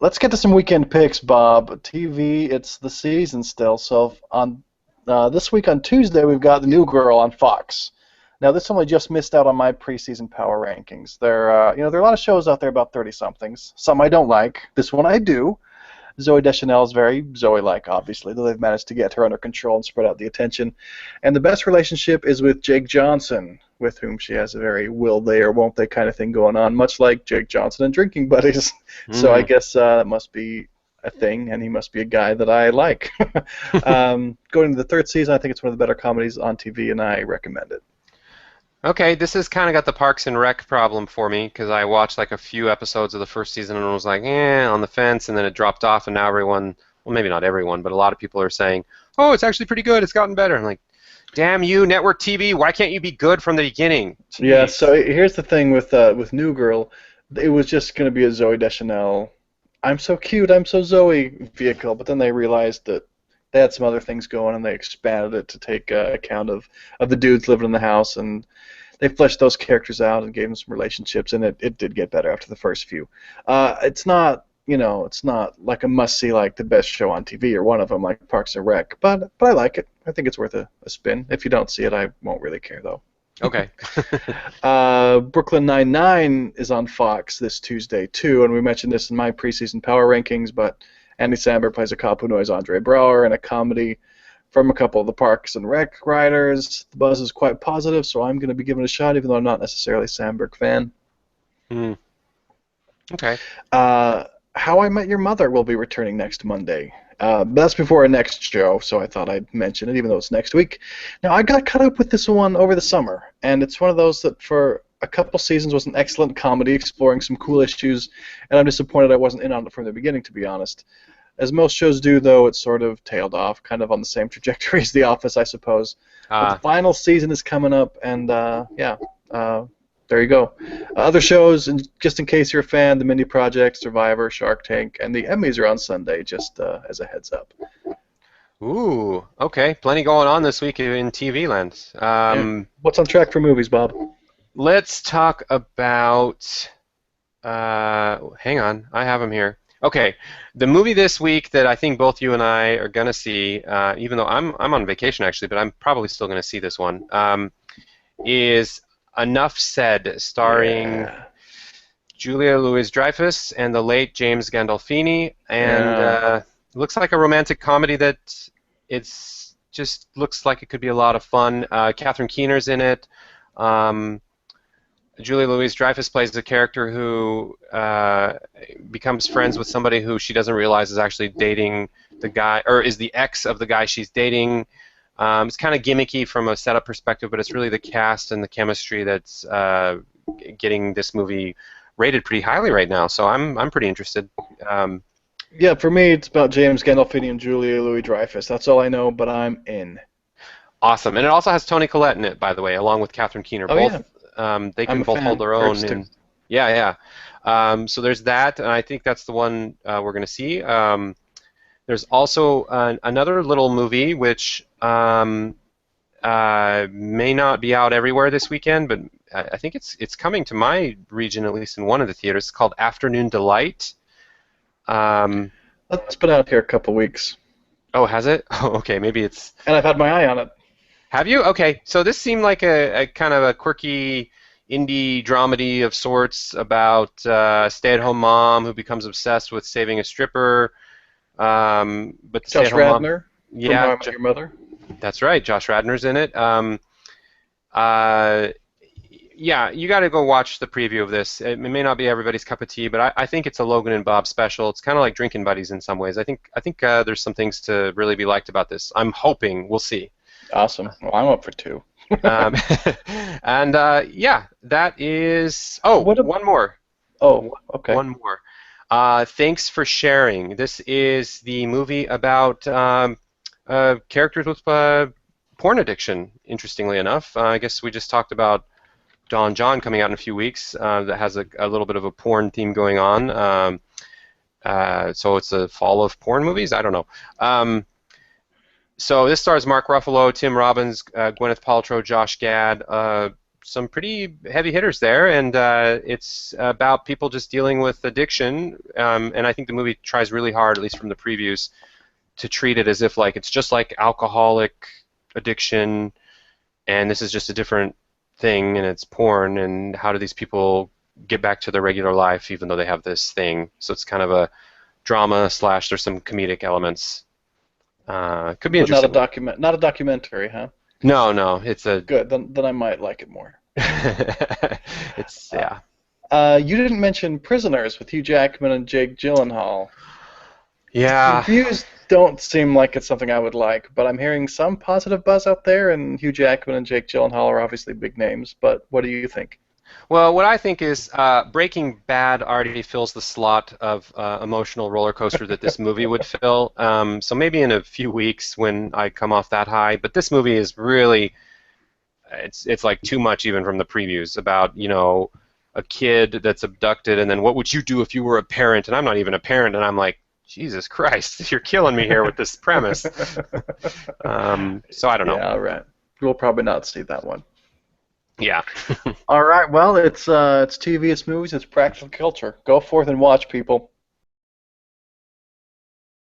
Let's get to some weekend picks, Bob. TV, it's the season still. So on this week on Tuesday, we've got The New Girl on Fox. Now, this one I just missed out on my preseason power rankings. There are a lot of shows out there about 30-somethings. Some I don't like. This one I do. Zoe Deschanel is very Zoe-like, obviously, though they've managed to get her under control and spread out the attention. And the best relationship is with Jake Johnson, with whom she has a very will they or won't they kind of thing going on, much like Jake Johnson and Drinking Buddies. So I guess that must be a thing, and he must be a guy that I like. Going to the third season, I think it's one of the better comedies on TV, and I recommend it. Okay, this has kind of got the Parks and Rec problem for me because I watched like a few episodes of the first season and was like, on the fence, and then it dropped off, and now everyone, well, maybe not everyone, but a lot of people are saying, oh, it's actually pretty good, it's gotten better. I'm like, damn you, network TV, why can't you be good from the beginning? Jeez. Yeah, so here's the thing with New Girl. It was just going to be a Zoe Deschanel, I'm so cute, I'm so Zoe vehicle, but then they realized that they had some other things going, and they expanded it to take account of the dudes living in the house, and they fleshed those characters out and gave them some relationships, and it did get better after the first few. It's not, it's not like a must-see like the best show on TV or one of them like Parks and Rec, but I like it. I think it's worth a spin. If you don't see it, I won't really care, though. Okay. Brooklyn Nine-Nine is on Fox this Tuesday, too, and we mentioned this in my preseason power rankings, but Andy Samberg plays a cop who annoys Andre Braugher in a comedy from a couple of the Parks and Rec writers. The buzz is quite positive, so I'm going to be giving it a shot, even though I'm not necessarily a Samberg fan. Okay. How I Met Your Mother will be returning next Monday. That's before our next show, so I thought I'd mention it, even though it's next week. Now, I got caught up with this one over the summer, and it's one of those that for a couple seasons was an excellent comedy exploring some cool issues, and I'm disappointed I wasn't in on it from the beginning, to be honest. As most shows do, though, it sort of tailed off, kind of on the same trajectory as The Office, I suppose. But the final season is coming up, and there you go. Other shows, and just in case you're a fan, The Mindy Project, Survivor, Shark Tank, and the Emmys are on Sunday, just as a heads up. Ooh, okay. Plenty going on this week in TV land. What's on track for movies, Bob? Let's talk about... hang on, I have them here. Okay, the movie this week that I think both you and I are going to see, even though I'm on vacation actually, but I'm probably still going to see this one, is Enough Said, starring Julia Louis-Dreyfus and the late James Gandolfini, and looks like a romantic comedy that it's just looks like it could be a lot of fun. Catherine Keener's in it. Julia Louis-Dreyfus plays a character who becomes friends with somebody who she doesn't realize is actually dating the guy, or is the ex of the guy she's dating. It's kind of gimmicky from a setup perspective, but it's really the cast and the chemistry that's getting this movie rated pretty highly right now. So I'm pretty interested. Yeah, for me, it's about James Gandolfini and Julia Louis-Dreyfus. That's all I know, but I'm in. Awesome, and it also has Toni Collette in it, by the way, along with Catherine Keener. They can both hold their own. So there's that, and I think that's the one we're going to see. There's also another little movie which may not be out everywhere this weekend, but I think it's coming to my region, at least in one of the theaters. It's called Afternoon Delight. That's been out here a couple weeks. Oh, has it? Oh, okay, maybe it's... And I've had my eye on it. Have you? Okay, so this seemed like a kind of a quirky indie dramedy of sorts about a stay-at-home mom who becomes obsessed with saving a stripper. But the Josh Radnor from How I Met Your Mother. That's right. Josh Radnor's in it. Yeah, you got to go watch the preview of this. It may not be everybody's cup of tea, but I think it's a Logan and Bob special. It's kind of like Drinking Buddies in some ways. I think there's some things to really be liked about this. I'm hoping. We'll see. Awesome. Well, I'm up for two. And that is... Oh, one more. Oh, okay. One more. Thanks for Sharing. This is the movie about characters with porn addiction, interestingly enough. I guess we just talked about Don John coming out in a few weeks that has a little bit of a porn theme going on. So it's a fall of porn movies? I don't know. So this stars Mark Ruffalo, Tim Robbins, Gwyneth Paltrow, Josh Gad. some pretty heavy hitters there, and it's about people just dealing with addiction. And I think the movie tries really hard, at least from the previews, to treat it as if like it's just like alcoholic addiction, and this is just a different thing, and it's porn. And how do these people get back to their regular life even though they have this thing? So it's kind of a drama slash there's some comedic elements. Could be But not a interesting. not a documentary, huh? No, no, it's a. Good. Then I might like it more. It's Uh, yeah. you didn't mention Prisoners with Hugh Jackman and Jake Gyllenhaal. Yeah. Reviews don't seem like it's something I would like, but I'm hearing some positive buzz out there, and Hugh Jackman and Jake Gyllenhaal are obviously big names. But what do you think? Well, what I think is Breaking Bad already fills the slot of emotional roller coaster that this movie would fill. So maybe in a few weeks when I come off that high. But this movie is really, it's like too much even from the previews about, a kid that's abducted and then what would you do if you were a parent? And I'm not even a parent, and I'm like, Jesus Christ, you're killing me here with this premise. So I don't know. Yeah, all right. We'll probably not see that one. Yeah. All right. Well, it's TV, it's movies, it's practical culture. Go forth and watch, people.